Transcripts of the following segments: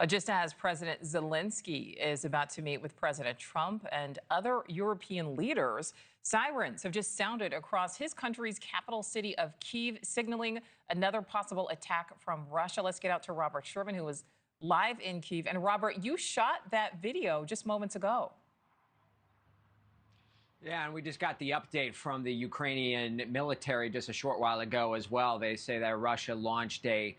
Just as President Zelenskyy is about to meet with President Trump and other European leaders, sirens have just sounded across his country's capital city of Kyiv, signaling another possible attack from Russia. Let's get out to Robert Sherman, who was live in Kyiv. And Robert, you shot that video just moments ago. Yeah, and we just got the update from the Ukrainian military just a short while ago as well. They say that Russia launched a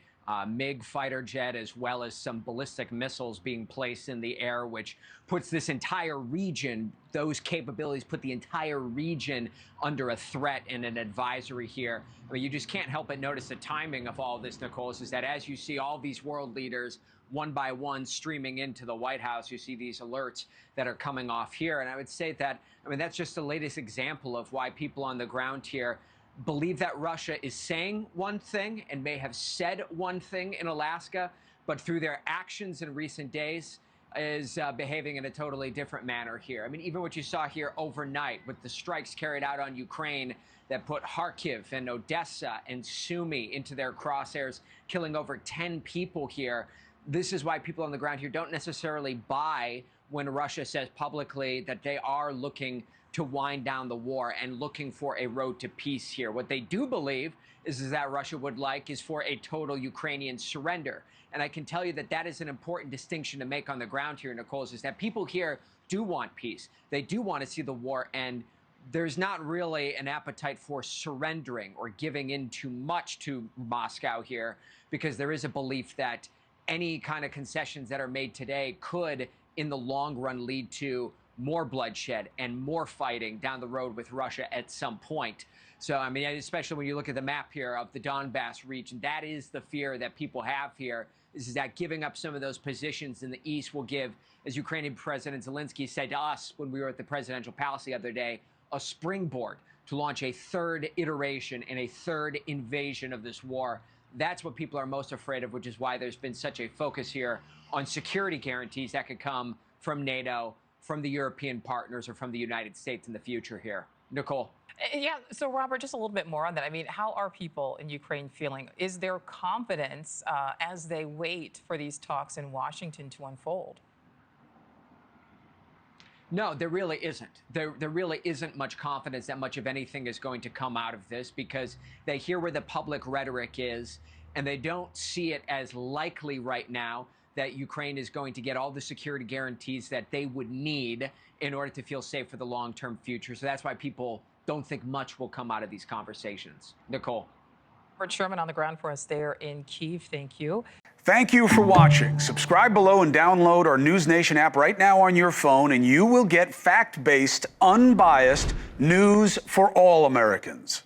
MiG fighter jet, as well as some ballistic missiles being placed in the air, which puts this entire region, those capabilities put the entire region under a threat and an advisory here. I mean, you just can't help but notice the timing of all this, Nichole, is that as you see all these world leaders one by one streaming into the White House, you see these alerts that are coming off here. And I would say that, I mean, that's just the latest example of why people on the ground here believe that Russia is saying one thing and may have said one thing in Alaska, but through their actions in recent days is behaving in a totally different manner here. I mean, even what you saw here overnight with the strikes carried out on Ukraine that put Kharkiv and Odessa and Sumy into their crosshairs, killing over 10 people here. This is why people on the ground here don't necessarily buy when Russia says publicly that they are looking to wind down the war and looking for a road to peace here. What they do believe is that Russia would like is for a total Ukrainian surrender. And I can tell you that that is an important distinction to make on the ground here, Nichole, is that people here do want peace. They do want to see the war end. There's not really an appetite for surrendering or giving in too much to Moscow here, because there is a belief that any kind of concessions that are made today could, in the long run, lead to more bloodshed and more fighting down the road with Russia at some point. So, I mean, especially when you look at the map here of the Donbass region, that is the fear that people have here, is that giving up some of those positions in the east will give, as Ukrainian President Zelenskyy said to us when we were at the presidential palace the other day, a springboard to launch a third iteration and a third invasion of this war. That's what people are most afraid of, which is why there's been such a focus here on security guarantees that could come from NATO, from the European partners, or from the United States in the future here. Nichole. Yeah, so Robert, just a little bit more on that. I mean, how are people in Ukraine feeling? Is there confidence as they wait for these talks in Washington to unfold? No, there really isn't. There really isn't much confidence that much of anything is going to come out of this, because they hear where the public rhetoric is, and they don't see it as likely right now that Ukraine is going to get all the security guarantees that they would need in order to feel safe for the long-term future. So that's why people don't think much will come out of these conversations. Nichole. Robert Sherman on the ground for us there in Kyiv. Thank you. Thank you for watching. Subscribe below and download our NewsNation app right now on your phone, and you will get fact-based, unbiased news for all Americans.